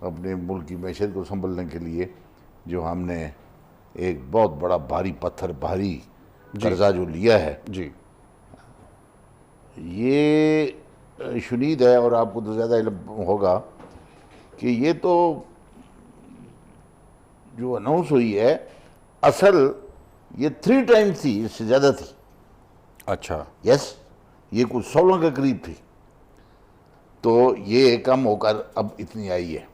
اپنے ملک کی معیشت کو سنبھلنے کے لیے جو ہم نے ایک بہت بڑا بھاری پتھر، بھاری قرضہ جو لیا ہے، جی یہ شنید ہے، اور آپ کو تو زیادہ علم ہوگا کہ یہ تو جو اناؤنس ہوئی ہے اصل یہ 3 ٹائمز تھی، اس سے زیادہ تھی. اچھا یس، یہ کچھ 16 کے قریب تھی، تو یہ کم ہو کر اب اتنی آئی ہے.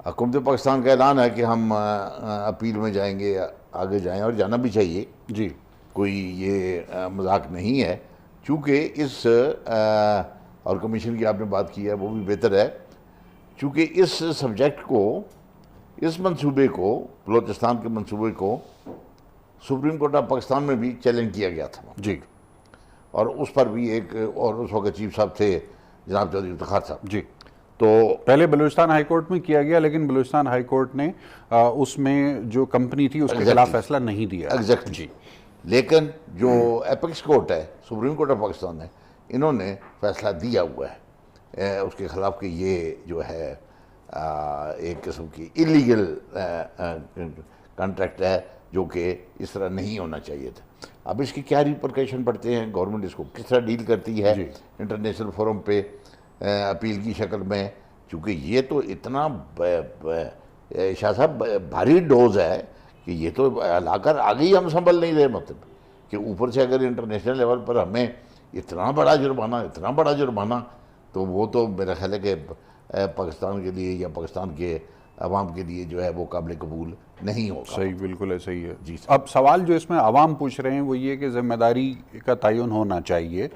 حکومت پاکستان کا اعلان ہے کہ ہم اپیل میں جائیں گے، آگے جائیں، اور جانا بھی چاہیے، جی کوئی یہ مذاق نہیں ہے. چونکہ اس اور کمیشن کی آپ نے بات کی ہے وہ بھی بہتر ہے، چونکہ اس سبجیکٹ کو، اس منصوبے کو، بلوچستان کے منصوبے کو سپریم کورٹ آف پاکستان میں بھی چیلنج کیا گیا تھا، جی اور اس پر بھی ایک، اور اس وقت چیف صاحب تھے جناب چودھری افتخار صاحب. جی تو پہلے بلوچستان ہائی کورٹ میں کیا گیا، لیکن بلوچستان ہائی کورٹ نے اس میں جو کمپنی تھی اس کے خلاف فیصلہ نہیں دیا. ایگزیکٹلی جی لیکن جو ایپیکس کورٹ ہے، سپریم کورٹ آف پاکستان ہے، انہوں نے فیصلہ دیا ہوا ہے اس کے خلاف کہ یہ جو ہے ایک قسم کی انلیگل کانٹریکٹ ہے، جو کہ اس طرح نہیں ہونا چاہیے تھا. اب اس کی کیا ریپرکیشن پڑتے ہیں، گورنمنٹ اس کو کس طرح ڈیل کرتی ہے انٹرنیشنل فورم پہ اپیل کی شکل میں، چونکہ یہ تو اتنا شاہ صاحب بھاری ڈوز ہے کہ یہ تو لا کر آگے ہی ہم سنبھل نہیں رہے. مطلب کہ اوپر سے اگر انٹرنیشنل لیول پر ہمیں اتنا بڑا جرمانہ، تو وہ تو میرا خیال ہے کہ پاکستان کے لیے یا پاکستان کے عوام کے لیے جو ہے وہ قابل قبول نہیں ہوگا. صحیح، بالکل ایسا ہی ہے. جی اب سوال جو اس میں عوام پوچھ رہے ہیں وہ یہ کہ ذمہ داری کا تعین ہونا چاہیے،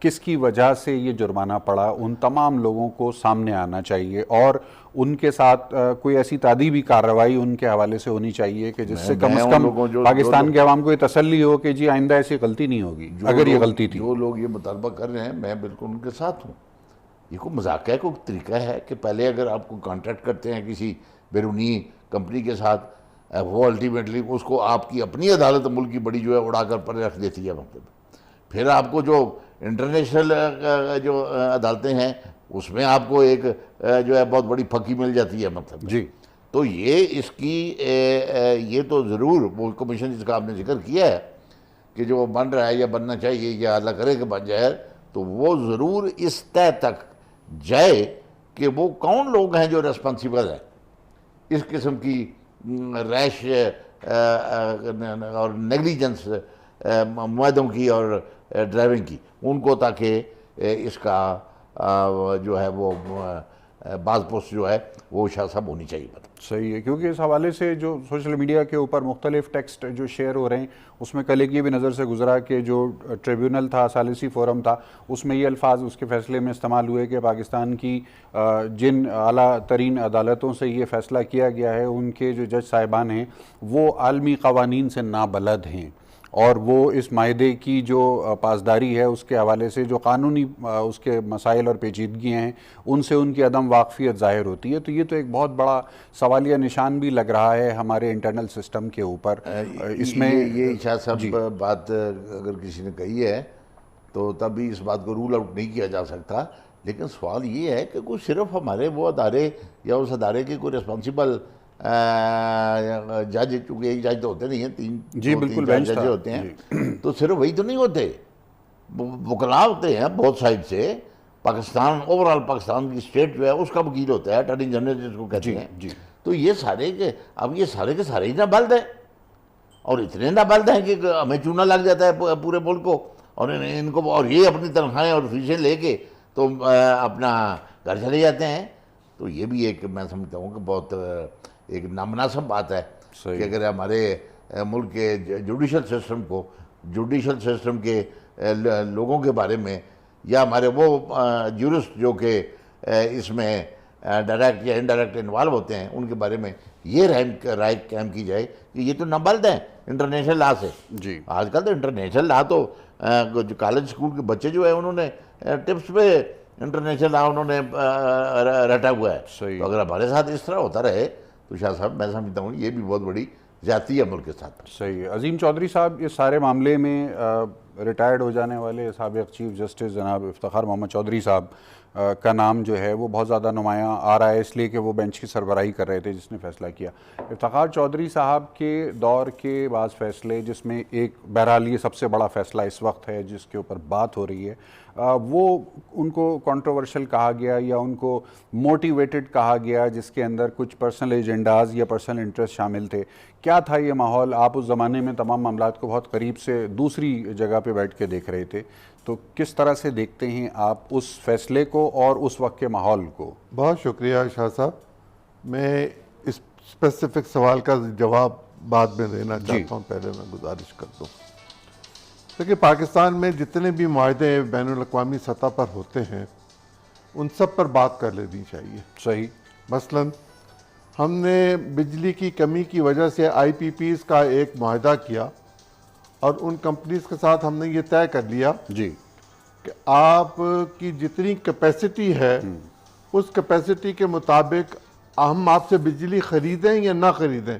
کس کی وجہ سے یہ جرمانہ پڑا، ان تمام لوگوں کو سامنے آنا چاہیے، اور ان کے ساتھ کوئی ایسی تعدیبی کارروائی ان کے حوالے سے ہونی چاہیے کہ جس سے کم از کم پاکستان کے عوام کو یہ تسلی ہو کہ جی آئندہ ایسی غلطی نہیں ہوگی اگر یہ غلطی تھی. جو لوگ یہ مطالبہ کر رہے ہیں میں بالکل ان کے ساتھ ہوں. یہ کوئی مذاق ہے، کوئی طریقہ ہے کہ پہلے اگر آپ کو کانٹریکٹ کرتے ہیں کسی بیرونی کمپنی کے ساتھ، وہ الٹیمیٹلی اس کو آپ کی اپنی عدالت ملک کی بڑی جو ہے اڑا کر پر رکھ دیتی ہے. مطلب پھر آپ کو جو انٹرنیشنل جو عدالتیں ہیں اس میں آپ کو ایک جو ہے بہت بڑی پھکی مل جاتی ہے. مطلب جی تو یہ اس کی یہ تو ضرور وہ کمیشن جس کا آپ نے ذکر کیا ہے کہ جو بن رہا ہے یا بننا چاہیے یا اللہ کرے کہ بن جائے، تو وہ ضرور اس طے تک جائے کہ وہ کون لوگ ہیں جو ریسپانسیبل ہیں اس قسم کی ریش اور نیگلیجنس معاہدوں کی اور ڈرائیونگ کی، ان کو، تاکہ اس کا جو ہے وہ بعض پوسٹ جو ہے وہ شاہ صاحب ہونی چاہیے. صحیح ہے، کیونکہ اس حوالے سے جو سوشل میڈیا کے اوپر مختلف ٹیکسٹ جو شیئر ہو رہے ہیں اس میں کل ایک یہ بھی نظر سے گزرا کہ جو ٹریبیونل تھا، ثالثی فورم تھا، اس میں یہ الفاظ اس کے فیصلے میں استعمال ہوئے کہ پاکستان کی جن اعلیٰ ترین عدالتوں سے یہ فیصلہ کیا گیا ہے ان کے جو جج صاحبان ہیں وہ عالمی قوانین سے نابلد ہیں، اور وہ اس معاہدے کی جو پاسداری ہے اس کے حوالے سے جو قانونی اس کے مسائل اور پیچیدگیاں ہیں ان سے ان کی عدم واقفیت ظاہر ہوتی ہے. تو یہ تو ایک بہت بڑا سوالیہ نشان بھی لگ رہا ہے ہمارے انٹرنل سسٹم کے اوپر. اس میں یہ شاہ صاحب بات اگر کسی نے کہی ہے تو تب بھی اس بات کو رول آؤٹ نہیں کیا جا سکتا، لیکن سوال یہ ہے کہ کوئی صرف ہمارے وہ ادارے یا اس ادارے کے کوئی ریسپانسیبل جج، چونکہ ایک جج تو ہوتے نہیں ہیں، تین جج ہوتے ہیں، تو صرف وہی تو نہیں ہوتے، وکلاء ہوتے ہیں بہت سائڈ سے. پاکستان اوورال پاکستان کی اسٹیٹ جو ہے اس کا وکیل ہوتا ہے، اٹارنی جنرل جس کو کہتے ہیں. تو یہ سارے کے اب یہ سارے کے سارے ہی نابلد ہیں، اور اتنے نابلد ہیں کہ ہمیں چونا لگ جاتا ہے پورے ملک کو، اور ان کو، اور یہ اپنی تنخواہیں اور فیسیں لے کے تو اپنا گھر چلے جاتے ہیں. تو یہ بھی ایک میں سمجھتا ہوں کہ بہت ایک نامناسب بات ہے کہ اگر ہمارے ملک کے جوڈیشل سسٹم کے لوگوں کے بارے میں، یا ہمارے وہ جورسٹ جو کہ اس میں ڈائریکٹ یا انڈائریکٹ انوالو ہوتے ہیں، ان کے بارے میں یہ رائے قائم کی جائے کہ یہ تو نابلد ہیں انٹرنیشنل لا سے. آج کل تو انٹرنیشنل لا تو جو کالج اسکول کے بچے جو ہیں انہوں نے ٹپس پہ انٹرنیشنل لا انہوں نے رٹا ہوا ہے. تو اگر ہمارے ساتھ اس طرح ہوتا رہے تو شاہ صاحب میں سمجھتا ہوں یہ بھی بہت بڑی زیادتی ہے ملک کے ساتھ. صحیح ہے. عظیم چودھری صاحب، اس سارے معاملے میں ریٹائرڈ ہو جانے والے سابق چیف جسٹس جناب افتخار محمد چودھری صاحب کا نام جو ہے وہ بہت زیادہ نمایاں آ رہا ہے، اس لیے کہ وہ بینچ کی سربراہی کر رہے تھے جس نے فیصلہ کیا۔ افتخار چودھری صاحب کے دور کے بعض فیصلے، جس میں ایک بہرحال یہ سب سے بڑا فیصلہ اس وقت ہے جس کے اوپر بات ہو رہی ہے، وہ ان کو کنٹروورشل کہا گیا یا ان کو موٹیویٹڈ کہا گیا، جس کے اندر کچھ پرسنل ایجنڈاز یا پرسنل انٹرسٹ شامل تھے۔ کیا تھا یہ ماحول؟ آپ اس زمانے میں تمام معاملات کو بہت قریب سے دوسری جگہ پہ بیٹھ کے دیکھ رہے تھے، تو کس طرح سے دیکھتے ہیں آپ اس فیصلے کو اور اس وقت کے ماحول کو؟ بہت شکریہ شاہ صاحب، میں اس اسپیسیفک سوال کا جواب بعد میں دینا چاہتا ہوں، پہلے میں گزارش کر دوں۔ دیکھیں، پاکستان میں جتنے بھی معاہدے بین الاقوامی سطح پر ہوتے ہیں ان سب پر بات کر لینی چاہیے۔ صحیح۔ مثلاً ہم نے بجلی کی کمی کی وجہ سے آئی پی پیز کا ایک معاہدہ کیا اور ان کمپنیز کے ساتھ ہم نے یہ طے کر لیا جی کہ آپ کی جتنی کیپیسٹی ہے اس کیپیسٹی کے مطابق ہم آپ سے بجلی خریدیں یا نہ خریدیں،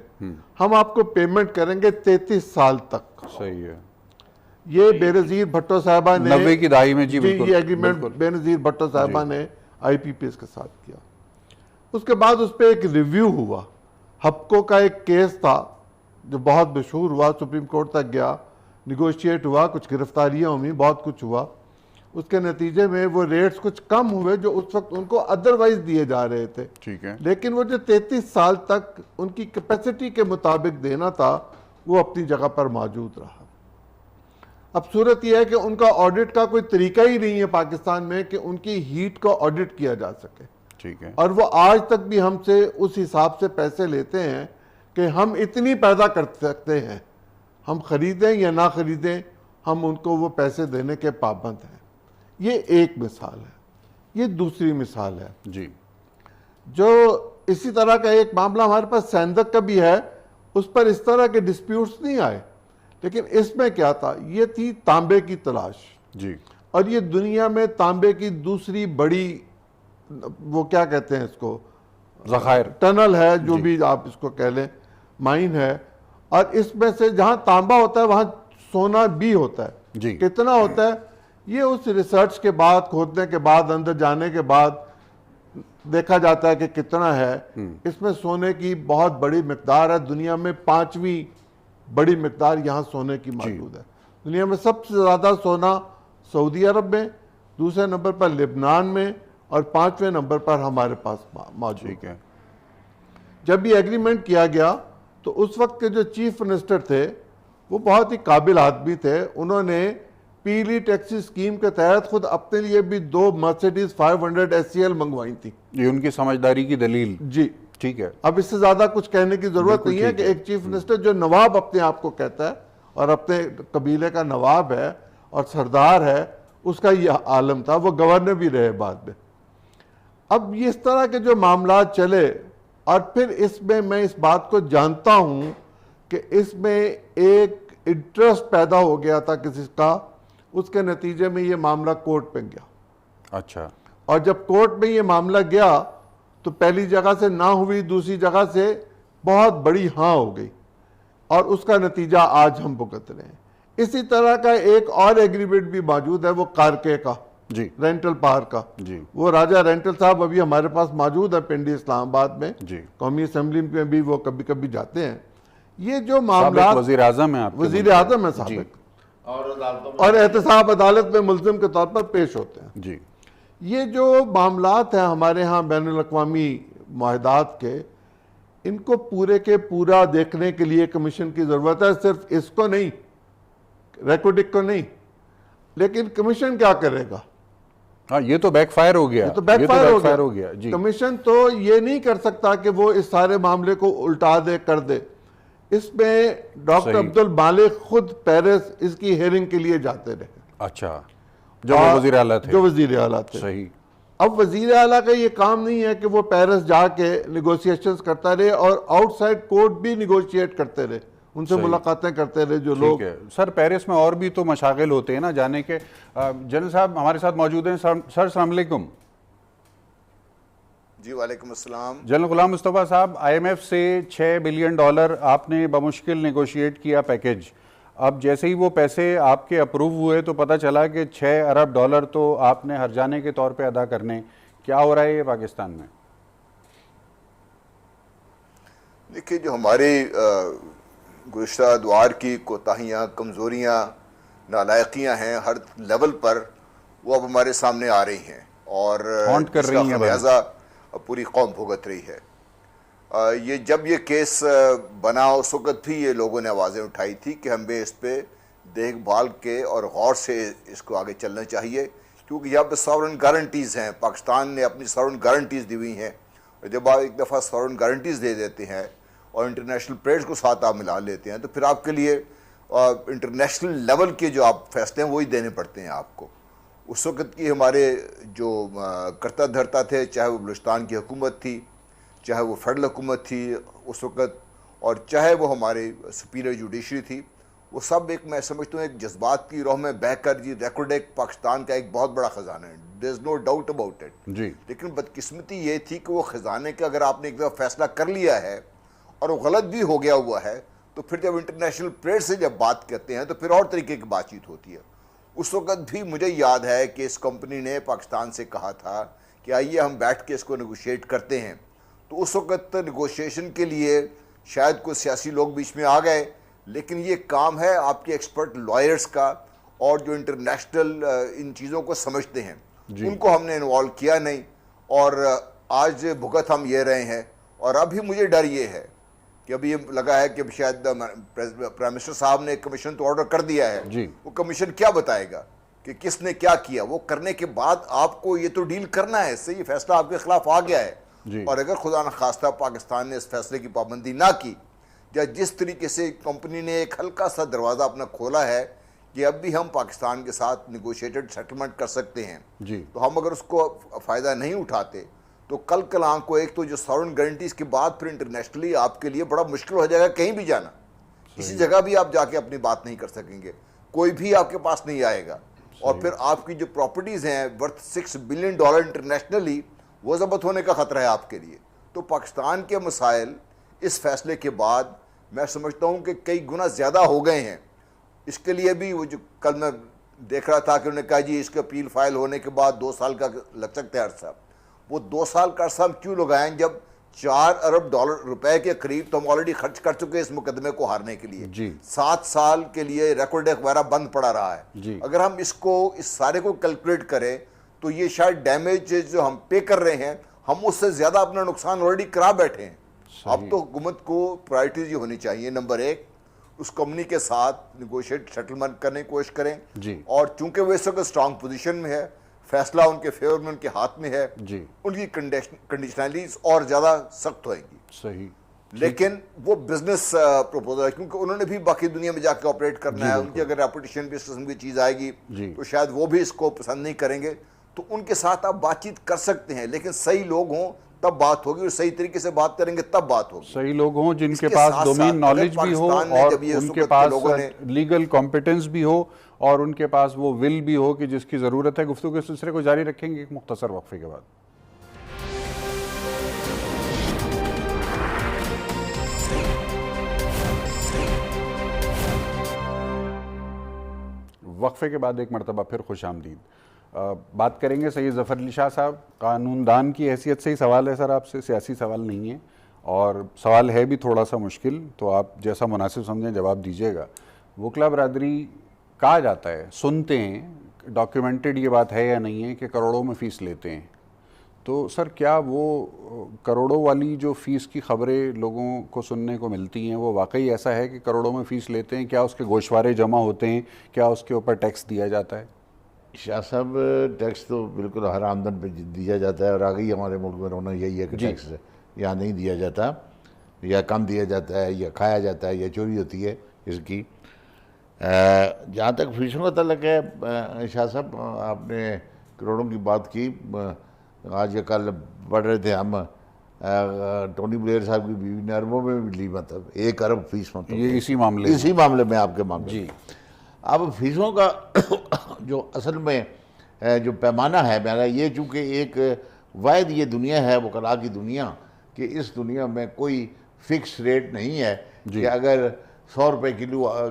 ہم آپ کو پیمنٹ کریں گے 33 سال تک۔ صحیح ہے۔ یہ بے نظیر بھٹو صاحبہ نے 90 کی دہائی میں، جی بالکل، یہ ایگریمنٹ بے نظیر بھٹو صاحبہ نے آئی پی پی ایس کے ساتھ کیا۔ اس کے بعد اس پہ ایک ریویو ہوا، ہپکو کا ایک کیس تھا جو بہت مشہور ہوا، سپریم کورٹ تک گیا، نیگوشیٹ ہوا، کچھ گرفتاریاں ہوئی، بہت کچھ ہوا۔ اس کے نتیجے میں وہ ریٹس کچھ کم ہوئے جو اس وقت ان کو ادروائز دیے جا رہے تھے، ٹھیک ہے، لیکن وہ جو 33 سال تک ان کی کیپیسٹی کے مطابق دینا تھا وہ اپنی جگہ پر موجود رہا۔ اب صورت یہ ہے کہ ان کا آڈٹ کا کوئی طریقہ ہی نہیں ہے پاکستان میں کہ ان کی ہیٹ کو آڈٹ کیا جا سکے، ٹھیک ہے، اور وہ آج تک بھی ہم سے اس حساب سے پیسے لیتے ہیں کہ ہم اتنی پیدا کر سکتے ہیں، ہم خریدیں یا نہ خریدیں ہم ان کو وہ پیسے دینے کے پابند ہیں۔ یہ ایک مثال ہے۔ یہ دوسری مثال ہے جی، جو اسی طرح کا ایک معاملہ ہمارے پاس سیندک کا بھی ہے، اس پر اس طرح کے ڈسپیوٹس نہیں آئے، لیکن اس میں کیا تھا، یہ تھی تانبے کی تلاش، جی، اور یہ دنیا میں تانبے کی دوسری بڑی، وہ کیا کہتے ہیں اس کو، ذخائر، ٹنل ہے، جو بھی آپ اس کو کہہ لیں، مائن ہے، اور اس میں سے جہاں تانبا ہوتا ہے وہاں سونا بھی ہوتا ہے۔ جی، کتنا ہوتا ہے یہ اس ریسرچ کے بعد، کھودنے کے بعد، اندر جانے کے بعد دیکھا جاتا ہے کہ کتنا ہے۔ اس میں سونے کی بہت بڑی مقدار ہے، دنیا میں 5ویں بڑی مقدار یہاں سونے کی موجود ہے۔ دنیا میں سب سے زیادہ سونا سعودی عرب میں، دوسرے نمبر پر لبنان میں، اور 5ویں نمبر پر ہمارے پاس موجود ہے۔ جب یہ ایگریمنٹ کیا گیا تو اس وقت کے جو چیف منسٹر تھے وہ بہت ہی قابل آدمی تھے، انہوں نے پیلی ٹیکسی اسکیم کے تحت خود اپنے لیے بھی 2 مرسیڈیز 500 SCL منگوائی تھی۔ یہ ان کی سمجھداری کی دلیل، جی ٹھیک ہے۔ اب اس سے زیادہ کچھ کہنے کی ضرورت نہیں ہے کہ ایک چیف منسٹر جو نواب اپنے آپ کو کہتا ہے اور اپنے قبیلے کا نواب ہے اور سردار ہے، اس کا یہ عالم تھا، وہ گورنر بھی رہے بعد میں۔ اب یہ اس طرح کے جو معاملات چلے، اور پھر اس میں اس بات کو جانتا ہوں کہ اس میں ایک انٹرسٹ پیدا ہو گیا تھا کسی کا، اس کے نتیجے میں یہ معاملہ کورٹ پہ گیا۔ اچھا، اور جب کورٹ میں یہ معاملہ گیا تو پہلی جگہ سے نہ ہوئی، دوسری جگہ سے بہت بڑی ہاں ہو گئی، اور اس کا نتیجہ آج ہم بھگت رہے ہیں۔ اسی طرح کا ایک اور ایگریمنٹ بھی موجود ہے، وہ کارکے کا، جی، رینٹل پار کا۔ جی، وہ راجہ رینٹل صاحب ابھی ہمارے پاس موجود ہے پنڈی اسلام آباد میں، جی، قومی اسمبلی میں بھی وہ کبھی کبھی جاتے ہیں۔ یہ جو سابق معاملات، وزیر اعظم ہیں آپ کے وزیر ملک اعظم ہے جی، سابق، اور اور احتساب عدالت میں ملزم کے طور پر پیش ہوتے ہیں۔ جی، یہ جو معاملات ہیں ہمارے ہاں بین الاقوامی معاہدات کے، ان کو پورے کے پورا دیکھنے کے لیے کمیشن کی ضرورت ہے، صرف اس کو نہیں، ریکوڈک کو نہیں، لیکن کمیشن کیا کرے گا؟ ہاں یہ تو بیک فائر ہو گیا، یہ تو بیک فائر ہو گیا۔ جی، کمیشن تو یہ نہیں کر سکتا کہ وہ اس سارے معاملے کو الٹا دے، کر دے۔ اس میں ڈاکٹر عبد المالک خود پیرس اس کی ہیئرنگ کے لیے جاتے رہے۔ اچھا، جو وہ وزیر اعلیٰ تھے، جو وزیر اعلیٰ تھے۔ صحیح، اب وزیر اعلیٰ کا یہ کام نہیں ہے کہ وہ پیرس جا کے نیگوسیشنز کرتا رہے اور آؤٹ سائڈ کورٹ بھی نیگوشیٹ کرتے رہے، ان سے ملاقاتیں کرتے رہے جو لوگ۔ ٹھیک ہے سر، پیرس میں اور بھی تو مشاغل ہوتے ہیں نا جانے کے۔ جنرل صاحب ہمارے ساتھ موجود ہیں، سر السلام علیکم۔ جی وعلیکم السلام۔ جنرل غلام مصطفیٰ صاحب، آئی ایم ایف سے $6 بلین آپ نے بمشکل نیگوشیٹ کیا پیکیج، اب جیسے ہی وہ پیسے آپ کے اپروو ہوئے تو پتہ چلا کہ 6 ارب ڈالر تو آپ نے ہرجانے کے طور پہ ادا کرنے. کیا ہو رہا ہے یہ پاکستان میں؟ دیکھیے جو ہماری گزشتہ ادوار کی کوتاہیاں، کمزوریاں، نالائقیاں ہیں ہر لیول پر، وہ اب ہمارے سامنے آ رہی ہیں اور ہانٹ کر اس رہی کا ہیں. خمیازہ پوری قوم بھگت رہی ہے. یہ جب یہ کیس بنا اس وقت بھی یہ لوگوں نے آوازیں اٹھائی تھی کہ ہمیں اس پہ دیکھ بھال کے اور غور سے اس کو آگے چلنا چاہیے، کیونکہ یہاں پہ ساورن گارنٹیز ہیں. پاکستان نے اپنی ساورن گارنٹیز دی ہوئی ہیں، اور جب آپ ایک دفعہ ساورن گارنٹیز دے دیتے ہیں اور انٹرنیشنل پریڈ کو ساتھ آپ ملا لیتے ہیں تو پھر آپ کے لیے انٹرنیشنل لیول کے جو آپ فیصلے ہیں وہی دینے پڑتے ہیں آپ کو. اس وقت کی ہمارے جو کرتا دھرتا تھے، چاہے وہ بلوچستان کی حکومت تھی، چاہے وہ فیڈرل حکومت تھی اس وقت، اور چاہے وہ ہماری سپیریئر جوڈیشری تھی، وہ سب ایک میں سمجھتا ہوں ایک جذبات کی روح میں بہہ کر یہ ریکارڈ ایک پاکستان کا ایک بہت بڑا خزانہ ہے. دیر از نو ڈاؤٹ اباؤٹ اٹ. جی. لیکن بدقسمتی یہ تھی کہ وہ خزانے کا اگر آپ نے ایک دفعہ فیصلہ کر لیا ہے اور وہ غلط بھی ہو گیا ہوا ہے تو پھر جب انٹرنیشنل پریڈ سے جب بات کرتے ہیں تو پھر اور طریقے کی بات چیت ہوتی ہے. اس وقت بھی مجھے یاد ہے کہ اس کمپنی نے پاکستان سے کہا تھا کہ آئیے ہم بیٹھ کے اس کو نیگوشیٹ کرتے ہیں. تو اس وقت نیگوشیشن کے لیے شاید کوئی سیاسی لوگ بیچ میں آ گئے، لیکن یہ کام ہے آپ کے ایکسپرٹ لائرز کا اور جو انٹرنیشنل ان چیزوں کو سمجھتے ہیں. ان کو ہم نے انوالو کیا نہیں، اور آج بھگت ہم یہ رہے ہیں. اور ابھی مجھے ڈر یہ ہے کہ ابھی یہ لگا ہے کہ شاید پرائم منسٹر صاحب نے کمیشن تو آرڈر کر دیا ہے. وہ کمیشن کیا بتائے گا کہ کس نے کیا کیا؟ وہ کرنے کے بعد آپ کو یہ تو ڈیل کرنا ہے. اس سے یہ فیصلہ آپ کے خلاف آ گیا ہے، اور اگر خدا نخواستہ پاکستان نے اس فیصلے کی پابندی نہ کی، یا جس طریقے سے کمپنی نے ایک ہلکا سا دروازہ اپنا کھولا ہے کہ اب بھی ہم پاکستان کے ساتھ نیگوشیٹڈ سیٹلمنٹ کر سکتے ہیں، تو ہم اگر اس کو فائدہ نہیں اٹھاتے تو کل کلاں کو ایک تو جو ساورن گارنٹیز کے بعد پھر انٹرنیشنلی آپ کے لیے بڑا مشکل ہو جائے گا کہیں بھی جانا. کسی جگہ بھی آپ جا کے اپنی بات نہیں کر سکیں گے، کوئی بھی آپ کے پاس نہیں آئے گا. اور پھر آپ کی جو پراپرٹیز ہیں ورتھ $6 بلین انٹرنیشنلی، وہ ضبط ہونے کا خطرہ ہے آپ کے لیے. تو پاکستان کے مسائل اس فیصلے کے بعد میں سمجھتا ہوں کہ کئی گنا زیادہ ہو گئے ہیں. اس کے لیے بھی وہ جو کل میں دیکھ رہا تھا کہ انہوں نے کہا جی اس کے اپیل فائل ہونے کے بعد 2 سال کا لگ سکتا ہے عرصہ. وہ 2 سال کا عرصہ ہم کیوں لگائیں جب 4 ارب روپے کے قریب تو ہم آلریڈی خرچ کر چکے اس مقدمے کو ہارنے کے لیے. 7 سال کے لیے ریکارڈ وغیرہ بند پڑا رہا ہے. اگر ہم اس سارے کو کیلکولیٹ کریں تو یہ شاید ڈیمیج جو ہم پے کر رہے ہیں، ہم اس سے زیادہ اپنا نقصان آلریڈی کرا بیٹھے ہیں. اب تو حکومت کو پرائرٹیز یہ ہونی چاہیے، نمبر 1 اس کمپنی کے ساتھ نیگوشیٹ سیٹلمنٹ کرنے کی کوشش کریں. اور چونکہ وہ اس وقت اسٹرانگ پوزیشن میں ہے، فیصلہ ان کے فیور میں ان کے ہاتھ میں ہے، ان کی کنڈیشنلٹیز اور زیادہ سخت ہوئیں گی. صحیح. لیکن وہ بزنس پروپوزل ہے، کیونکہ انہوں نے بھی باقی دنیا میں جا کے آپریٹ کرنا ہے. ان کی اگر ریپوٹیشن بھی اس قسم کی چیز آئے گی تو شاید وہ بھی اس کو پسند نہیں کریں گے. تو ان کے ساتھ آپ بات چیت کر سکتے ہیں، لیکن صحیح لوگ ہوں تب بات ہوگی، اور صحیح طریقے سے بات کریں گے تب بات ہوگی. صحیح لوگ ہوں جن کے پاس ڈومین نالج بھی ہو، اور ان کے پاس لیگل کمپیٹنس بھی ہو، اور ان کے پاس وہ ول بھی ہو کہ جس کی ضرورت ہے. گفتگو کے سلسلے کو جاری رکھیں گے ایک مختصر وقفے کے بعد. وقفے کے بعد ایک مرتبہ پھر خوش آمدید. بات کریں گے سید ظفر علی شاہ صاحب. قانون دان کی حیثیت سے ہی سوال ہے سر آپ سے، سیاسی سوال نہیں ہے، اور سوال ہے بھی تھوڑا سا مشکل، تو آپ جیسا مناسب سمجھیں جواب دیجیے گا. وکلا برادری کہا جاتا ہے، سنتے ہیں، ڈاکیومنٹڈ یہ بات ہے یا نہیں ہے کہ کروڑوں میں فیس لیتے ہیں. تو سر کیا وہ کروڑوں والی جو فیس کی خبریں لوگوں کو سننے کو ملتی ہیں وہ واقعی ایسا ہے کہ کروڑوں میں فیس لیتے ہیں؟ کیا اس کے گوشوارے جمع ہوتے ہیں؟ کیا اس کے اوپر ٹیکس دیا جاتا ہے؟ شاہ صاحب ٹیکس تو بالکل ہر آمدن پہ دیا جاتا ہے، اور آگے ہمارے ملک میں رونا یہی ہے کہ ٹیکس یہاں نہیں دیا جاتا، یا کم دیا جاتا ہے، یا کھایا جاتا ہے، یا چوری ہوتی ہے اس کی. جہاں تک فیسوں کا تعلق ہے شاہ صاحب، آپ نے کروڑوں کی بات کی. آج یا کل پڑھ رہے تھے ہم، ٹونی بلیئر صاحب کی بیوی نے اربوں میں بھی لی، مطلب 1 ارب فیس، مطلب یہ اسی معاملے میں آپ کے معاملے. اب فیسوں کا جو اصل میں جو پیمانہ ہے میرا یہ، چونکہ ایک واحد یہ دنیا ہے وکلاء کی دنیا، کہ اس دنیا میں کوئی فکس ریٹ نہیں ہے کہ اگر 100 روپے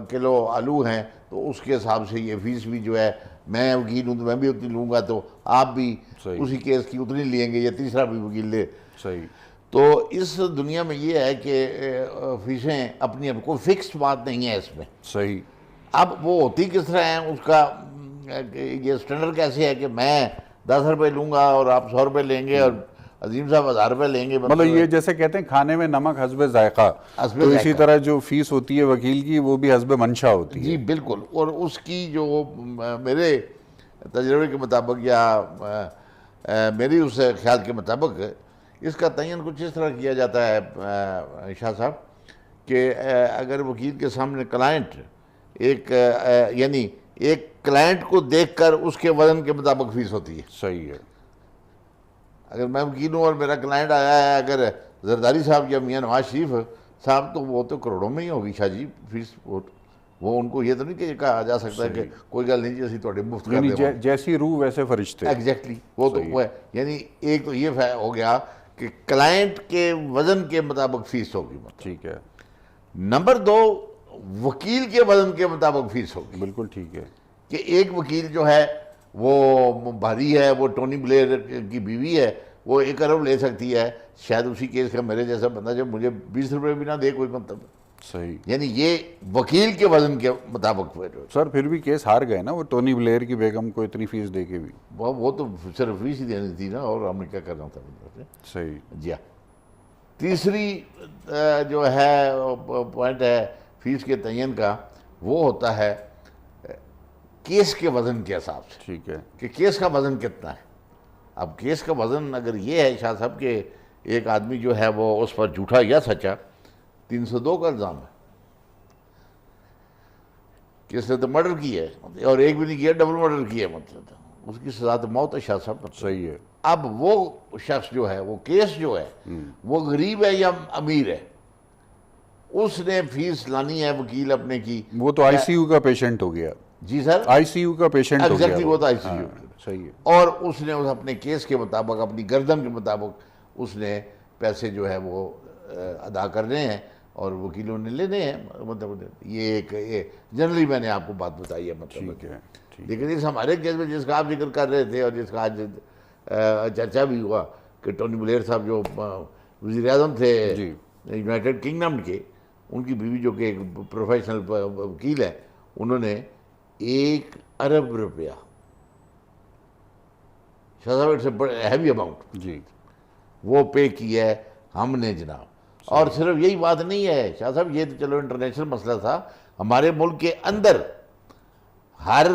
کلو آلو ہیں تو اس کے حساب سے یہ فیس بھی جو ہے، میں وکیل ہوں تو میں بھی اتنی لوں گا، تو آپ بھی اسی کیس کی اتنی لیں گے، یا تیسرا بھی وکیل لے. صحیح. تو اس دنیا میں یہ ہے کہ فیسیں اپنی کوئی فکسڈ بات نہیں ہے اس میں. صحیح. اب وہ ہوتی کس طرح ہیں، اس کا یہ اسٹینڈرڈ کیسے ہے کہ میں 10 روپے لوں گا اور آپ 100 روپے لیں گے اور عظیم صاحب 1000 روپے لیں گے. مطلب یہ جیسے کہتے ہیں کھانے میں نمک حسب ذائقہ، تو اسی طرح جو فیس ہوتی ہے وکیل کی وہ بھی حسب منشا ہوتی ہے. جی بالکل. اور اس کی جو میرے تجربے کے مطابق یا میری اس خیال کے مطابق اس کا تعین کچھ اس طرح کیا جاتا ہے شاہ صاحب کہ اگر وکیل کے سامنے کلائنٹ یعنی ایک کلائنٹ کو دیکھ کر اس کے وزن کے مطابق فیس ہوتی ہے. صحیح ہے. اگر میں وکیل ہوں اور میرا کلائنٹ آیا ہے اگر زرداری صاحب یا میاں نواز شریف صاحب، تو وہ تو کروڑوں میں ہی ہوگی شاہ جی فیس. وہ ان کو یہ تو نہیں کہ کہا جا سکتا ہے کہ کوئی گل نہیں جی اسی تھوڑے مفت کر دیں. جیسی روح ویسے فرشتے. ایگزیکٹلی. وہ تو وہ ہے. یعنی ایک تو یہ ہو گیا کہ کلائنٹ کے وزن کے مطابق فیس ہوگی. ٹھیک ہے. نمبر 2، وکیل کے وزن کے مطابق فیس ہوگی. بالکل ٹھیک ہے. کہ ایک وکیل جو ہے وہ بھاری ہے، وہ ٹونی بلیئر کی بیوی ہے، وہ 1 ارب لے سکتی ہے، شاید اسی کیس کا میرے جیسا بندہ جب مجھے 20 روپے بھی نہ دے کوئی مطلب. صحیح. یعنی یہ وکیل کے وزن کے مطابق. سر پھر بھی کیس ہار گئے نا وہ ٹونی بلیئر کی بیگم کو اتنی فیس دے کے بھی. وہ تو صرف فیس ہی دینی تھی نا، اور ہم نے کیا کرنا تھا. صحیح. جی ہاں. تیسری جو ہے پوائنٹ ہے فیس کے تعین کا، وہ ہوتا ہے کیس کے وزن کے حساب سے. ٹھیک ہے. کہ کیس کا وزن کتنا ہے. اب کیس کا وزن اگر یہ ہے شاہ صاحب کہ ایک آدمی جو ہے وہ اس پر جھوٹا یا سچا 302 کا الزام ہے کہ اس نے تو مرڈر کی ہے اور ایک بھی نہیں کیا، ڈبل مرڈر کیا ہے، مطلب اس کی سزا تو موت ہے شاہ صاحب. صحیح ہے. اب وہ شخص جو ہے، وہ کیس جو ہے وہ غریب ہے یا امیر ہے، اس نے فیس لانی ہے وکیل اپنے کی. وہ تو آئی سی یو کا پیشنٹ ہو گیا. جی سر. آئی سی یو کا پیشنٹ ہو گیا. ایگزیکٹلی. وہ تو آئی سی یو. صحیح ہے. اور اس نے اپنے کیس کے مطابق، اپنی گردن کے مطابق اس نے پیسے جو ہے وہ ادا کرنے ہیں اور وکیلوں نے لینے ہیں. مطلب یہ ایک جنرلی میں نے آپ کو بات بتائی ہے. مطلب لیکن اس ہمارے کیس میں جس کا آپ ذکر کر رہے تھے اور جس کا آج چرچا بھی ہوا کہ ٹونی بلیئر صاحب جو وزیر اعظم تھے یونائٹڈ کنگڈم کے، ان کی بیوی جو کہ ایک پروفیشنل وکیل ہے، انہوں نے 1 ارب روپیہ، شاہ صاحب اٹس اے ہیوی اماؤنٹ، جی وہ پے کیا ہے ہم نے جناب. اور صرف یہی بات نہیں ہے شاہ صاحب، یہ تو چلو انٹرنیشنل مسئلہ تھا. ہمارے ملک کے اندر ہر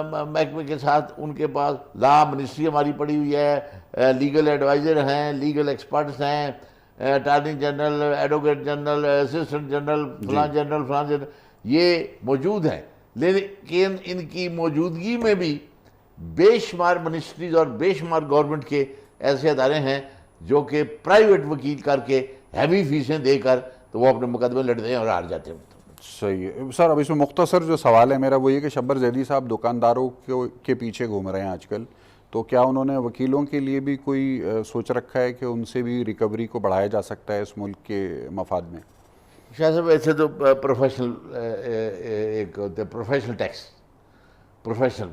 محکمے کے ساتھ ان کے پاس لا منسٹری ہماری پڑی ہوئی ہے، لیگل ایڈوائزر ہیں، لیگل ایکسپرٹس ہیں، attorney general, advocate general, assistant general, فلان جنرل، فلان جنرل، یہ موجود ہیں. لیکن ان کی موجودگی میں بھی بے شمار منسٹریز اور بے شمار گورنمنٹ کے ایسے ادارے ہیں جو کہ پرائیویٹ وکیل کر کے ہیوی فیسیں دے کر تو وہ اپنے مقدمے لڑتے ہیں اور ہار جاتے ہیں. صحیح ہے. سر اب اس میں مختصر جو سوال ہے میرا وہ یہ کہ شبر زیدی صاحب دکانداروں کے پیچھے گھوم رہے ہیں آج کل، تو کیا انہوں نے وکیلوں کے لیے بھی کوئی سوچ رکھا ہے کہ ان سے بھی ریکوری کو بڑھایا جا سکتا ہے اس ملک کے مفاد میں؟ شاہ صاحب ایسے تو پروفیشنل ایک پروفیشنل ٹیکس، پروفیشنل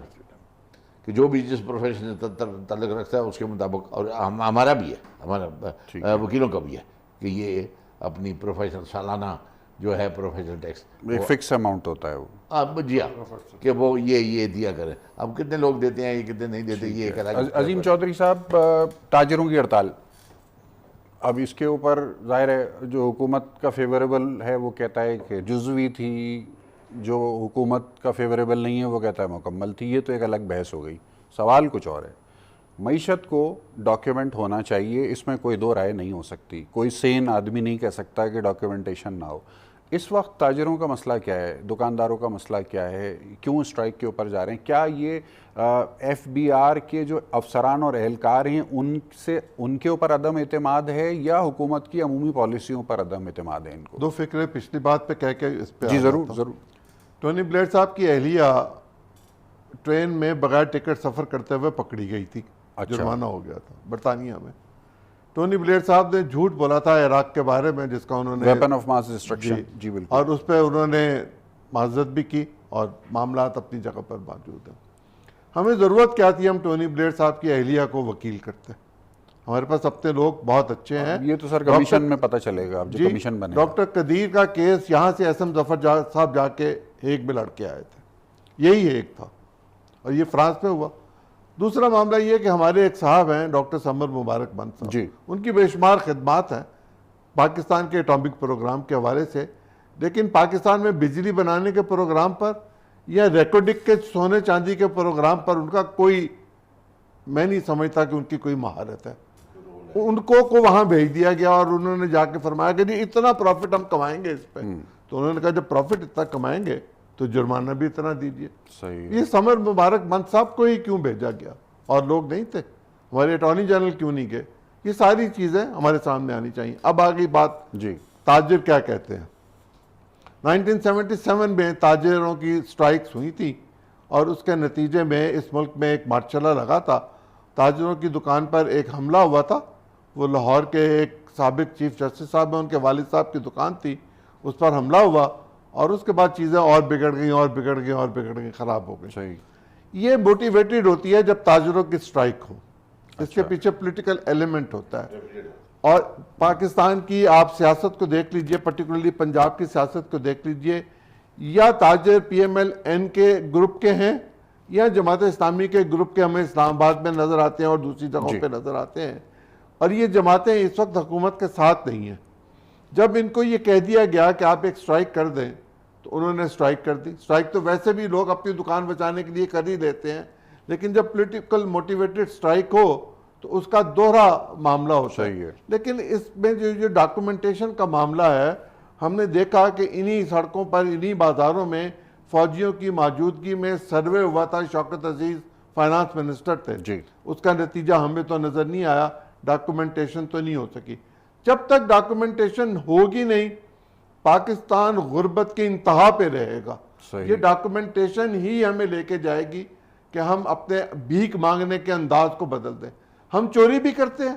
کہ جو بھی جس پروفیشن سے تعلق رکھتا ہے اس کے مطابق، اور ہمارا بھی ہے، ہمارا وکیلوں کا بھی ہے کہ یہ اپنی پروفیشنل سالانہ جو ہے پروفیشنل ٹیکس ایک فکس اماؤنٹ ہوتا ہے وہ. جی ہاں، کہ وہ یہ دیا کریں. اب کتنے لوگ دیتے ہیں، یہ کتنے نہیں دیتے، یہ ایک الگ. عظیم چودھری صاحب، تاجروں کی ہڑتال، اب اس کے اوپر ظاہر ہے جو حکومت کا فیوریبل ہے وہ کہتا ہے کہ جزوی تھی، جو حکومت کا فیوریبل نہیں ہے وہ کہتا ہے مکمل تھی. یہ تو ایک الگ بحث ہو گئی. سوال کچھ اور ہے. معیشت کو ڈاکیومنٹ ہونا چاہیے، اس میں کوئی دو رائے نہیں ہو سکتی. کوئی سین آدمی نہیں کہہ سکتا کہ ڈاکیومنٹیشن نہ ہو. اس وقت تاجروں کا مسئلہ کیا ہے، دکانداروں کا مسئلہ کیا ہے، کیوں اسٹرائک کے اوپر جا رہے ہیں؟ کیا یہ ایف بی آر کے جو افسران اور اہلکار ہیں ان کے اوپر عدم اعتماد ہے یا حکومت کی عمومی پالیسیوں پر عدم اعتماد ہے ان کو؟ 2 فکرے پچھلی بات پہ کہہ کے اس پہ جی ضرور ضرور. ٹونی بلیئر صاحب کی اہلیہ ٹرین میں بغیر ٹکٹ سفر کرتے ہوئے پکڑی گئی تھی. جرمانہ ہو گیا تھا برطانیہ میں. ٹونی بلیئر صاحب نے جھوٹ بولا تھا عراق کے بارے میں جس کا انہوں نے ویپن آف ماس ڈسٹرکشن، جی بالکل، اور اس پہ انہوں نے معذرت بھی کی اور معاملات اپنی جگہ پر موجود ہیں. ہمیں ضرورت کیا تھی ہم ٹونی بلیئر صاحب کی اہلیہ کو وکیل کرتے؟ ہمارے پاس اپنے لوگ بہت اچھے ہیں. یہ تو سر کمیشن میں پتہ چلے گا اب جو کمیشن بنے. ڈاکٹر قدیر کا کیس یہاں سے ایس ایم ظفر صاحب جا کے ہیگ میں لڑ کے آئے تھے, یہی ایک تھا اور یہ فرانس میں ہوا. دوسرا معاملہ یہ کہ ہمارے ایک صاحب ہیں ڈاکٹر سمر مبارک بند صاحب, جی ان کی بے شمار خدمات ہیں پاکستان کے اٹامک پروگرام کے حوالے سے, لیکن پاکستان میں بجلی بنانے کے پروگرام پر یا ریکارڈک کے سونے چاندی کے پروگرام پر ان کا کوئی, میں نہیں سمجھتا کہ ان کی کوئی مہارت ہے. ان کو وہاں بھیج دیا گیا اور انہوں نے جا کے فرمایا کہ جی اتنا پروفٹ ہم کمائیں گے اس پہ. تو انہوں نے کہا جب پروفٹ اتنا کمائیں گے تو جرمانہ بھی اتنا دیجئے. یہ سمر مبارک بند صاحب کو ہی کیوں بھیجا گیا اور لوگ نہیں تھے؟ ہمارے اٹارنی جنرل کیوں نہیں گئے؟ یہ ساری چیزیں ہمارے سامنے آنی چاہیے. اب آگئی بات جی تاجر کیا کہتے ہیں. 1977 میں تاجروں کی سٹرائکس ہوئی تھی اور اس کے نتیجے میں اس ملک میں ایک مارشلہ لگا تھا. تاجروں کی دکان پر ایک حملہ ہوا تھا. وہ لاہور کے ایک سابق چیف جسٹس صاحب ہیں, ان کے والد صاحب کی دکان تھی, اس پر حملہ ہوا اور اس کے بعد چیزیں اور بگڑ گئیں اور بگڑ گئیں اور بگڑ گئیں, خراب ہو گئیں. صحیح. یہ موٹیویٹڈ ہوتی ہے جب تاجروں کی سٹرائک ہو, اس کے پیچھے پولیٹیکل ایلیمنٹ ہوتا ہے. اور پاکستان کی آپ سیاست کو دیکھ لیجئے, پرٹیکولرلی پنجاب کی سیاست کو دیکھ لیجئے, یا تاجر پی ایم ایل این کے گروپ کے ہیں یا جماعت اسلامی کے گروپ کے ہمیں اسلام آباد میں نظر آتے ہیں اور دوسری جگہوں پہ نظر آتے ہیں. اور یہ جماعتیں اس وقت حکومت کے ساتھ نہیں ہیں. جب ان کو یہ کہہ دیا گیا کہ آپ ایک سٹرائک کر دیں تو انہوں نے سٹرائک کر دی. سٹرائک تو ویسے بھی لوگ اپنی دکان بچانے کے لیے کر ہی دیتے ہیں, لیکن جب پولیٹیکل موٹیویٹڈ سٹرائک ہو تو اس کا دوہرا معاملہ ہوتا ہے. لیکن اس میں جو ڈاکومنٹیشن کا معاملہ ہے, ہم نے دیکھا کہ انہی سڑکوں پر انہی بازاروں میں فوجیوں کی موجودگی میں سروے ہوا تھا. شوکت عزیز فائنانس منسٹر تھے, اس کا نتیجہ ہمیں تو نظر نہیں آیا, ڈاکومنٹیشن تو نہیں ہو سکی. جب تک ڈاکومنٹیشن ہوگی نہیں پاکستان غربت کی انتہا پہ رہے گا. یہ ڈاکومنٹیشن ہی ہمیں لے کے جائے گی کہ ہم اپنے بھیک مانگنے کے انداز کو بدل دیں. ہم چوری بھی کرتے ہیں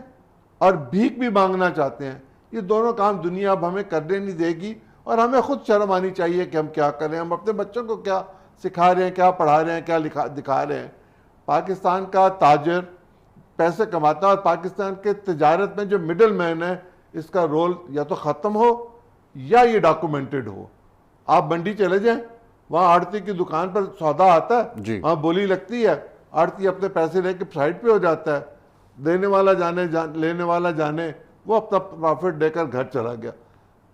اور بھیک بھی مانگنا چاہتے ہیں. یہ دونوں کام دنیا اب ہمیں کرنے نہیں دے گی اور ہمیں خود شرم آنی چاہیے کہ ہم کیا کریں, ہم اپنے بچوں کو کیا سکھا رہے ہیں, کیا پڑھا رہے ہیں, کیا دکھا رہے ہیں. پاکستان کا تاجر پیسے کماتا ہے اور پاکستان کے تجارت میں جو مڈل مین ہے اس کا رول یا تو ختم ہو یا یہ ڈاکومنٹڈ ہو. آپ منڈی چلے جائیں, وہاں آڑتی کی دکان پر سودا آتا ہے, وہاں بولی لگتی ہے, آڑتی اپنے پیسے لے کے سائڈ پہ ہو جاتا ہے, دینے والا جانے لینے والا جانے, وہ اپنا پروفٹ دے کر گھر چلا گیا.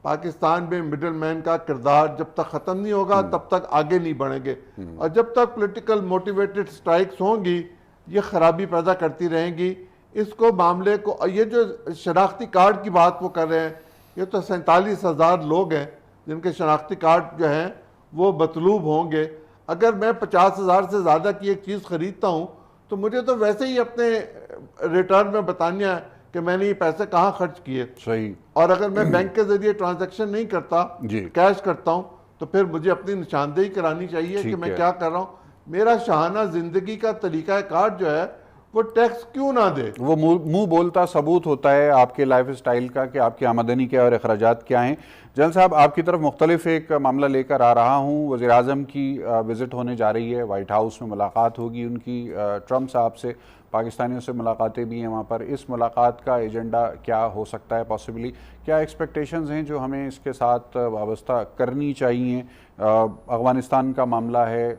پاکستان میں مڈل مین کا کردار جب تک ختم نہیں ہوگا تب تک آگے نہیں بڑھیں گے, اور جب تک پولیٹیکل موٹیویٹڈ سٹرائکس ہوں گی یہ خرابی پیدا کرتی رہیں گی. اس کو معاملے کو, یہ جو شناختی کارڈ کی بات وہ کر رہے ہیں, یہ تو 47,000 لوگ ہیں جن کے شناختی کارڈ جو ہیں وہ مطلوب ہوں گے. اگر میں 50,000 سے زیادہ کی ایک چیز خریدتا ہوں تو مجھے تو ویسے ہی اپنے ریٹرن میں بتانا ہے کہ میں نے یہ پیسے کہاں خرچ کیے. صحیح. اور اگر میں بینک کے ذریعے ٹرانزیکشن نہیں کرتا, کیش کرتا ہوں, تو پھر مجھے اپنی نشاندہی کرانی چاہیے کہ میں کیا کر رہا ہوں. میرا شاہانہ زندگی کا طریقہ کار جو ہے وہ ٹیکس کیوں نہ دے. وہ منہ بولتا ثبوت ہوتا ہے آپ کے لائف سٹائل کا کہ آپ کی آمدنی کیا اور اخراجات کیا ہیں. جنرل صاحب, آپ کی طرف مختلف ایک معاملہ لے کر آ رہا ہوں. وزیر اعظم کی وزٹ ہونے جا رہی ہے, وائٹ ہاؤس میں ملاقات ہوگی ان کی ٹرمپ صاحب سے, پاکستانیوں سے ملاقاتیں بھی ہیں وہاں پر. اس ملاقات کا ایجنڈا کیا ہو سکتا ہے پاسبلی؟ کیا ایکسپیکٹیشنز ہیں جو ہمیں اس کے ساتھ وابستہ کرنی چاہیے؟ افغانستان کا معاملہ ہے,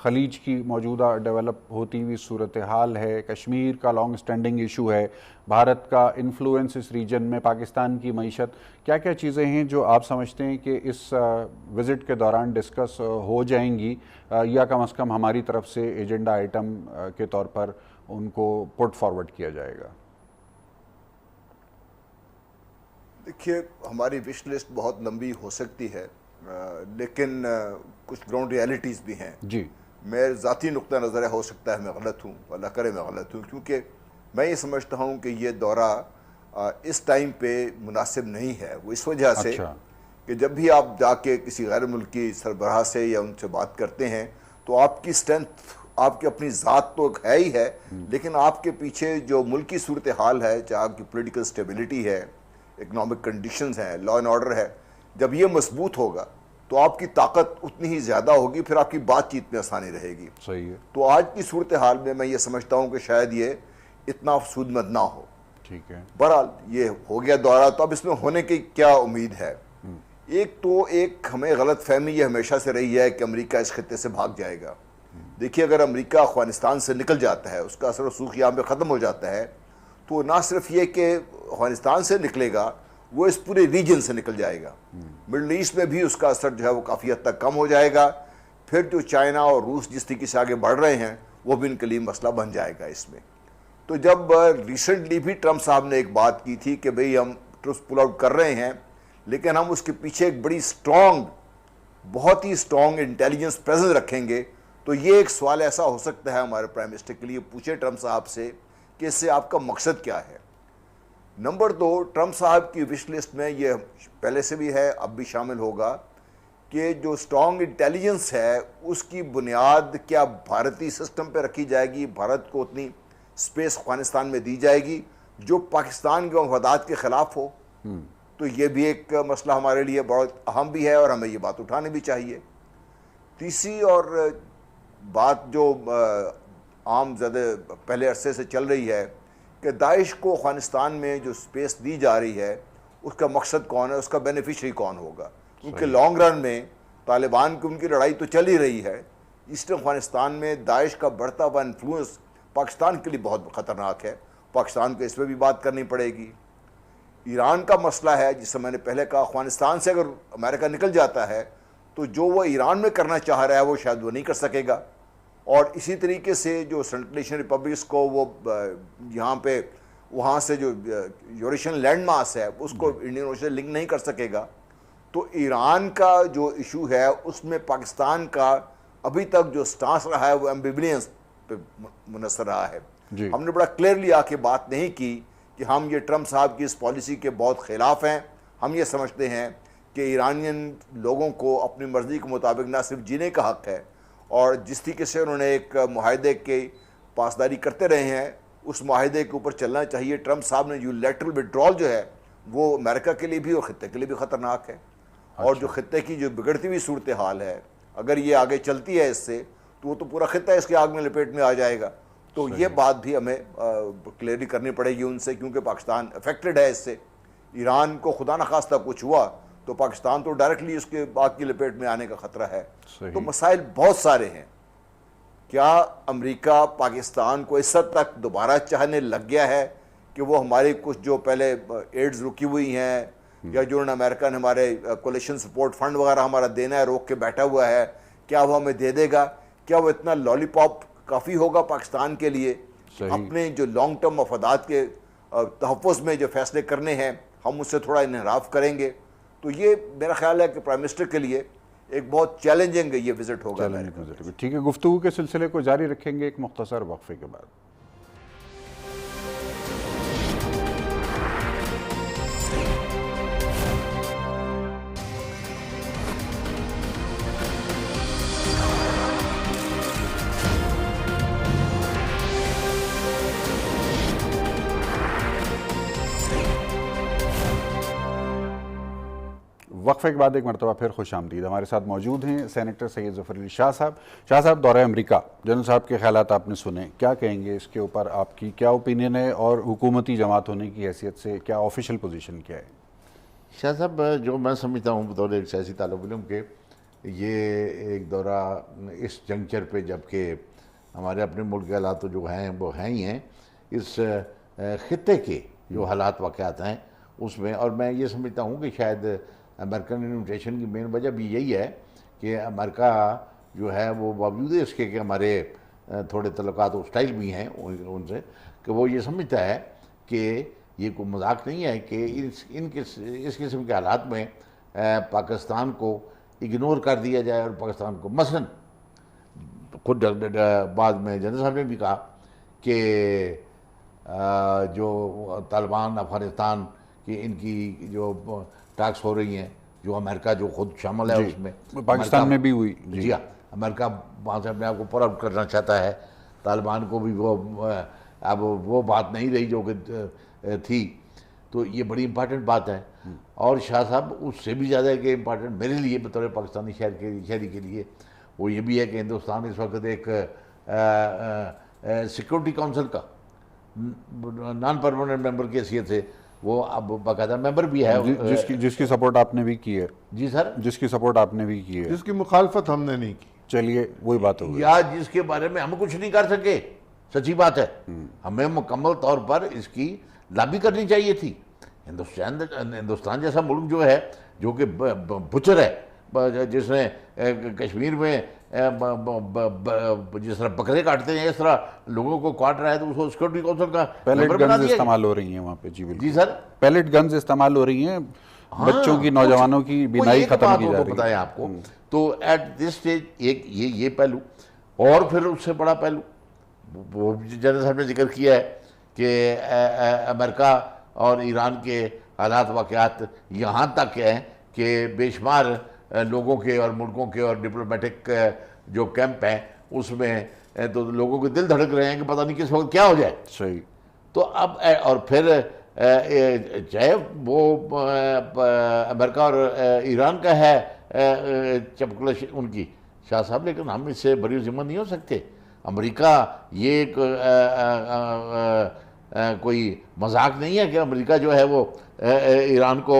خلیج کی موجودہ ڈیولپ ہوتی ہوئی صورتحال ہے, کشمیر کا لانگ سٹینڈنگ ایشو ہے, بھارت کا انفلوئنس اس ریجن میں, پاکستان کی معیشت. کیا کیا چیزیں ہیں جو آپ سمجھتے ہیں کہ اس وزٹ کے دوران ڈسکس ہو جائیں گی یا کم از کم ہماری طرف سے ایجنڈا آئٹم کے طور پر ان کو پٹ فارورڈ کیا جائے گا؟ دیکھیے, ہماری وش لسٹ بہت لمبی ہو سکتی ہے, لیکن کچھ گراؤنڈ ریالٹیز بھی ہیں. جی, میں ذاتی نقطہ نظر ہو سکتا ہے میں غلط ہوں, اللہ کرے میں غلط ہوں, کیونکہ میں یہ سمجھتا ہوں کہ یہ دورہ اس ٹائم پہ مناسب نہیں ہے. وہ اس وجہ سے کہ جب بھی آپ جا کے کسی غیر ملکی سربراہ سے یا ان سے بات کرتے ہیں تو آپ کی اسٹرینتھ آپ کی اپنی ذات تو ہے ہی ہے، لیکن آپ کے پیچھے جو ملکی صورتحال ہے، چاہے آپ کی پولیٹیکل سٹیبلٹی ہے، اکنامک کنڈیشنز ہیں، لا اینڈ آرڈر ہے، جب یہ مضبوط ہوگا تو آپ کی طاقت اتنی ہی زیادہ ہوگی، پھر آپ کی بات چیت میں آسانی رہے گی. صحیح ہے. تو آج کی صورتحال میں یہ سمجھتا ہوں کہ شاید یہ اتنا افسود مند نہ ہو. ٹھیک ہے. بہرحال یہ ہو گیا دورہ، تو اب اس میں ہونے کی کیا امید ہے؟ ایک ہمیں غلط فہمی یہ ہمیشہ سے رہی ہے کہ امریکہ اس خطے سے بھاگ جائے گا. دیکھیے اگر امریکہ افغانستان سے نکل جاتا ہے، اس کا اثر و رسوخ یہاں پہ ختم ہو جاتا ہے، تو نہ صرف یہ کہ افغانستان سے نکلے گا، وہ اس پورے ریجن سے نکل جائے گا. مڈل ایسٹ میں بھی اس کا اثر جو ہے وہ کافی حد تک کم ہو جائے گا. پھر جو چائنا اور روس جس طریقے سے آگے بڑھ رہے ہیں وہ بھی ان کے لیے مسئلہ بن جائے گا اس میں. تو جب ریسنٹلی بھی ٹرمپ صاحب نے ایک بات کی تھی کہ بھئی ہم ٹروس پل آؤٹ کر رہے ہیں، لیکن ہم اس کے پیچھے ایک بڑی بہت ہی اسٹرانگ انٹیلیجنس پریزنس رکھیں گے، تو یہ ایک سوال ایسا ہو سکتا ہے ہمارے پرائم منسٹر کے لیے، پوچھے ٹرمپ صاحب سے کہ اس سے آپ کا مقصد کیا ہے. نمبر 2، ٹرمپ صاحب کی وش لسٹ میں یہ پہلے سے بھی ہے، اب بھی شامل ہوگا کہ جو اسٹرانگ انٹیلیجنس ہے اس کی بنیاد کیا بھارتی سسٹم پہ رکھی جائے گی، بھارت کو اتنی اسپیس افغانستان میں دی جائے گی جو پاکستان کے مفادات کے خلاف ہو. تو یہ بھی ایک مسئلہ ہمارے لیے بہت اہم بھی ہے اور ہمیں یہ بات اٹھانی بھی چاہیے. تیسری اور بات جو عام زیادہ پہلے عرصے سے چل رہی ہے کہ داعش کو افغانستان میں جو اسپیس دی جا رہی ہے اس کا مقصد کون ہے، اس کا بینیفیشری کون ہوگا. کیونکہ لانگ رن میں طالبان کی ان کی لڑائی تو چل ہی رہی ہے، ایسٹرن افغانستان میں داعش کا بڑھتا ہوا انفلوئنس پاکستان کے لیے بہت خطرناک ہے. پاکستان کو اس پہ بھی بات کرنی پڑے گی. ایران کا مسئلہ ہے، جس سے میں نے پہلے کہا افغانستان سے اگر امریکہ نکل جاتا ہے تو جو وہ ایران میں کرنا چاہ رہا ہے وہ شاید وہ نہیں کر سکے گا. اور اسی طریقے سے جو سینٹرل ایشین ریپبلکس کو وہ یہاں پہ وہاں سے جو یوریشین لینڈ ماس ہے اس کو انڈین اوشن لنک نہیں کر سکے گا. تو ایران کا جو ایشو ہے اس میں پاکستان کا ابھی تک جو سٹانس رہا ہے وہ ایمبیولینس پہ منحصر رہا ہے. ہم نے بڑا کلیئرلی آ کے بات نہیں کی کہ ہم یہ ٹرمپ صاحب کی اس پالیسی کے بہت خلاف ہیں. ہم یہ سمجھتے ہیں کہ ایرانین لوگوں کو اپنی مرضی کے مطابق نہ صرف جینے کا حق ہے، اور جس طریقے سے انہوں نے ایک معاہدے کی پاسداری کرتے رہے ہیں اس معاہدے کے اوپر چلنا چاہیے. ٹرمپ صاحب نے یونیلیٹرل وڈرال جو ہے وہ امریکہ کے لیے بھی اور خطے کے لیے بھی خطرناک ہے. اور جو خطے کی جو بگڑتی ہوئی صورتحال ہے اگر یہ آگے چلتی ہے اس سے تو وہ تو پورا خطہ اس کے آگ میں لپیٹ میں آ جائے گا. تو یہ بات بھی ہمیں کلیئرلی کرنی پڑے گی ان سے، کیونکہ پاکستان افیکٹڈ ہے اس سے. ایران کو خدا نخواستہ کچھ ہوا تو پاکستان تو ڈائریکٹلی اس کے آگ کی لپیٹ میں آنے کا خطرہ ہے. تو مسائل بہت سارے ہیں. کیا امریکہ پاکستان کو اس حد تک دوبارہ چاہنے لگ گیا ہے کہ وہ ہماری کچھ جو پہلے ایڈز رکی ہوئی ہیں یا جو امریکہ نے ہمارے کولیشن سپورٹ فنڈ وغیرہ ہمارا دینا ہے روک کے بیٹھا ہوا ہے، کیا وہ ہمیں دے دے گا؟ کیا وہ اتنا لالی پاپ کافی ہوگا پاکستان کے لیے؟ اپنے جو لانگ ٹرم مفادات کے تحفظ میں جو فیصلے کرنے ہیں ہم اس سے تھوڑا انحراف کریں گے. تو یہ میرا خیال ہے کہ پرائم منسٹر کے لیے ایک بہت چیلنجنگ یہ وزٹ ہوگا. ٹھیک ہے، گفتگو کے سلسلے کو جاری رکھیں گے ایک مختصر وقفے کے بعد. وقفے کے بعد ایک مرتبہ پھر خوش آمدید. ہمارے ساتھ موجود ہیں سینیٹر سید ظفر علی شاہ صاحب. شاہ صاحب، دورہ امریکہ جنرل صاحب کے خیالات آپ نے سنے، کیا کہیں گے اس کے اوپر؟ آپ کی کیا اوپینین ہے اور حکومتی جماعت ہونے کی حیثیت سے کیا آفیشیل پوزیشن کیا ہے؟ شاہ صاحب، جو میں سمجھتا ہوں بطور ایک سیاسی طالب علم کے، یہ ایک دورہ اس جنکچر پہ جبکہ ہمارے اپنے ملک کے حالات جو ہیں وہ ہیں ہی ہیں، اس خطے کے جو حالات واقعات ہیں اس میں، اور میں یہ سمجھتا ہوں کہ شاید امریکن انویٹیشن کی مین وجہ بھی یہی ہے کہ امریکہ جو ہے وہ باوجود اس کے کہ ہمارے تھوڑے تعلقات و اسٹائل بھی ہیں ان سے، کہ وہ یہ سمجھتا ہے کہ یہ کوئی مذاق نہیں ہے کہ اس قسم کے حالات میں پاکستان کو اگنور کر دیا جائے اور پاکستان کو مثلاً خود بعد میں جنرل صاحب نے بھی کہا کہ جو طالبان افغانستان کی ان کی جو ٹاکس ہو رہی ہیں، جو امریکہ جو خود شامل ہے اس میں، پاکستان میں بھی ہوئی. جی ہاں، امریکہ وہاں سے اپنے آپ کو پول آؤٹ کرنا چاہتا ہے، طالبان کو بھی وہ اب وہ بات نہیں رہی جو کہ تھی. تو یہ بڑی امپارٹنٹ بات ہے. اور شاہ صاحب اس سے بھی زیادہ کہ امپارٹنٹ میرے لیے بطور پاکستانی شہری کے لیے وہ یہ بھی ہے کہ ہندوستان اس وقت ایک سیکورٹی کونسل کا نان پرماننٹ ممبر کی حیثیت سے وہ اب باقاعدہ ممبر بھی ہے. جس کی سپورٹ آپ نے بھی کی ہے. جی سر. جس کی سپورٹ آپ نے بھی کی ہے. جس کی مخالفت ہم نے نہیں کی. چلیے وہی بات ہوگی. یا جس کے بارے میں ہم کچھ نہیں کر سکے. سچی بات ہے. ہمیں مکمل طور پر اس کی لابی کرنی چاہیے تھی. ہندوستان جیسا ملک جو ہے، جو کہ بچر ہے، جس نے کشمیر میں جس طرح بکرے کاٹتے ہیں اس طرح لوگوں کو کاٹ رہا ہے، تو اس کو سیکورٹی کونسل کا پیلٹ گنز استعمال ہو رہی ہیں وہاں پہ. جی بالکل. جی سر. پیلٹ گنز استعمال ہو رہی ہیں، بچوں کی، نوجوانوں کی بینائی ختم کی جا رہی ہے. بتائیں آپ کو. تو ایٹ دس سٹیج ایک یہ پہلو، اور پھر اس سے بڑا پہلو وہ جنرل صاحب نے ذکر کیا ہے کہ امریکہ اور ایران کے حالات واقعات یہاں تک ہیں کہ بے شمار لوگوں کے اور ملکوں کے اور ڈپلومیٹک جو کیمپ ہیں اس میں تو لوگوں کے دل دھڑک رہے ہیں کہ پتہ نہیں کس وقت کیا ہو جائے. صحیح. تو اب اور پھر چاہے وہ امریکہ اور ایران کا ہے چپکلش ان کی شاہ صاحب، لیکن ہم اس سے بری ذمہ نہیں ہو سکتے. امریکہ یہ کوئی مذاق نہیں ہے کہ امریکہ جو ہے وہ ایران کو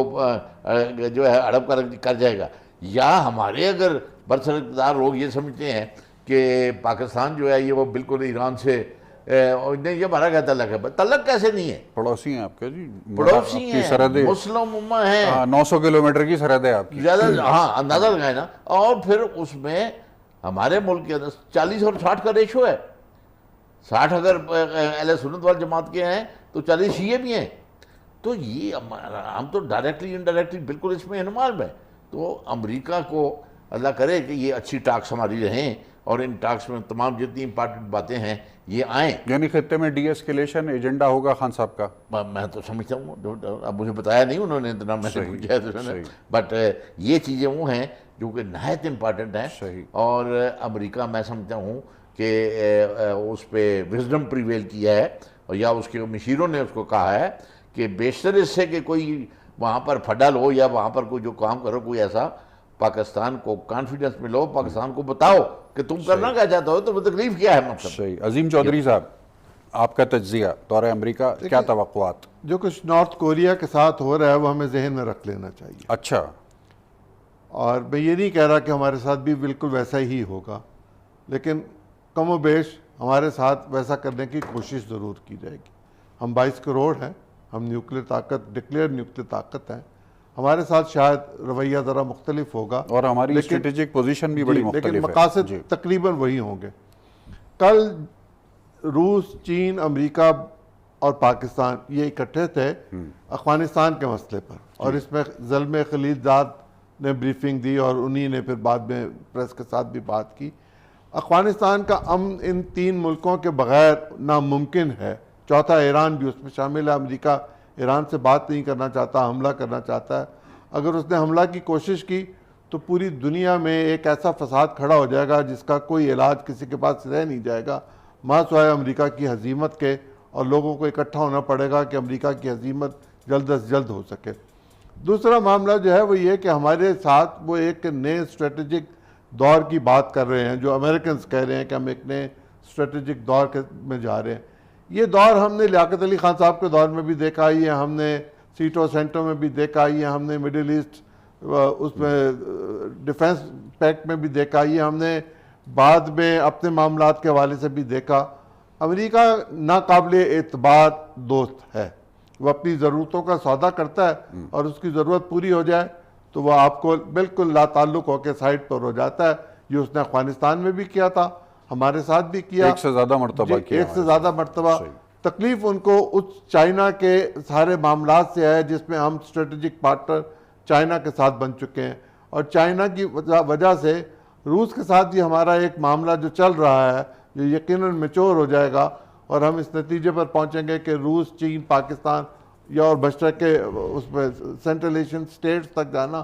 جو ہے ہڑپ کر جائے گا. یا ہمارے اگر برسر اقتدار لوگ یہ سمجھتے ہیں کہ پاکستان جو ہے یہ وہ بالکل ایران سے نہیں، یہ ہمارا کیا تعلق ہے؟ تعلق کیسے نہیں ہے؟ پڑوسی ہیں آپ کے. جی پڑوسی ہیں، مسلم امہ ہیں. 900 کلومیٹر کی سرحد ہے آپ کی. زیادہ ہاں اندازہ لگائیں نا. اور پھر اس میں ہمارے ملک کے اندر 40 اور 60 کا ریشو ہے. 60 اگر اہل سنت وال جماعت کے ہیں تو 40 شیعہ بھی ہیں. تو یہ ہم تو ڈائریکٹلی انڈائریکٹلی بالکل اس میں انوالو ہے. تو امریکہ کو اللہ کرے کہ یہ اچھی ٹاکس ہماری رہیں اور ان ٹاکس میں تمام جتنی امپارٹنٹ باتیں ہیں یہ آئیں. یعنی خطے میں ڈی ایسکیلیشن ایجنڈا ہوگا خان صاحب کا. میں تو سمجھتا ہوں، اب مجھے بتایا نہیں انہوں نے اتنا، میں نے پوچھا ہے، بٹ یہ چیزیں وہ ہیں جو کہ نہایت امپارٹنٹ ہیں. اور امریکہ میں سمجھتا ہوں کہ اس پہ وزڈم پریویل کیا ہے، اور یا اس کے مشیروں نے اس کو کہا ہے کہ بیشتر اس سے کہ کوئی وہاں پر پھڈل ہو یا وہاں پر کوئی جو کام کرو کوئی ایسا، پاکستان کو کانفیڈنس میں لو، پاکستان کو بتاؤ کہ تم کرنا کیا چاہتے ہو، تو تکلیف کیا ہے مطلب. صحیح. عظیم چودھری صاحب، آپ کا تجزیہ دورہ امریکہ، کیا توقعات؟ جو کچھ نارتھ کوریا کے ساتھ ہو رہا ہے وہ ہمیں ذہن میں رکھ لینا چاہیے. اچھا. اور میں یہ نہیں کہہ رہا کہ ہمارے ساتھ بھی بالکل ویسا ہی ہوگا، لیکن کم و بیش ہمارے ساتھ ویسا کرنے کی کوشش ضرور کی جائے گی. ہم 22 کروڑ ہیں، ہم نیوکلیر طاقت، ڈکلیئر نیوکلیر طاقت ہیں. ہمارے ساتھ شاید رویہ ذرا مختلف ہوگا اور ہماری اسٹریٹجک پوزیشن بھی بڑی مختلف ہے، لیکن مقاصد تقریباً وہی ہوں گے. کل روس، چین، امریکہ اور پاکستان یہ اکٹھے تھے افغانستان کے مسئلے پر، اور اس میں زلمے خلیل زاد نے بریفنگ دی اور انہی نے پھر بعد میں پریس کے ساتھ بھی بات کی. افغانستان کا امن ان 3 ملکوں کے بغیر ناممکن ہے. چوتھا ایران بھی اس میں شامل ہے. امریکہ ایران سے بات نہیں کرنا چاہتا، حملہ کرنا چاہتا ہے. اگر اس نے حملہ کی کوشش کی تو پوری دنیا میں ایک ایسا فساد کھڑا ہو جائے گا جس کا کوئی علاج کسی کے پاس رہ نہیں جائے گا، ماں سوائے امریکہ کی ہزیمت کے. اور لوگوں کو اکٹھا ہونا پڑے گا کہ امریکہ کی ہزیمت جلد از جلد ہو سکے. دوسرا معاملہ جو ہے وہ یہ کہ ہمارے ساتھ وہ ایک نئے اسٹریٹجک دور کی بات کر رہے ہیں، جو امریکنز کہہ رہے ہیں کہ ہم ایک نئے اسٹریٹجک دور میں جا رہے ہیں. یہ دور ہم نے لیاقت علی خان صاحب کے دور میں بھی دیکھا ہی ہے، ہم نے سیٹو سینٹو میں بھی دیکھا ہی ہے، ہم نے مڈل ایسٹ اس میں ڈیفنس پیکٹ میں بھی دیکھا ہی ہے، ہم نے بعد میں اپنے معاملات کے حوالے سے بھی دیکھا. امریکہ ناقابل اعتبار دوست ہے. وہ اپنی ضرورتوں کا سودا کرتا ہے اور اس کی ضرورت پوری ہو جائے تو وہ آپ کو بالکل لا تعلق ہو کے سائڈ پر ہو جاتا ہے. یہ اس نے افغانستان میں بھی کیا تھا، ہمارے ساتھ بھی کیا، ایک سے زیادہ مرتبہ کیا، ایک سے زیادہ مرتبہ. تکلیف ان کو اس چائنا کے سارے معاملات سے ہے جس میں ہم اسٹریٹجک پارٹنر چائنا کے ساتھ بن چکے ہیں. اور چائنا کی وجہ سے روس کے ساتھ بھی ہمارا ایک معاملہ جو چل رہا ہے جو یقیناً میچور ہو جائے گا، اور ہم اس نتیجے پر پہنچیں گے کہ روس، چین، پاکستان یا اور بشرطے کے اس میں سینٹرل ایشین سٹیٹس تک جانا،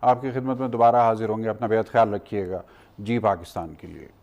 آپ کی خدمت میں دوبارہ حاضر ہوں گے. اپنا بہت خیال رکھیے گا. جی پاکستان کے لیے.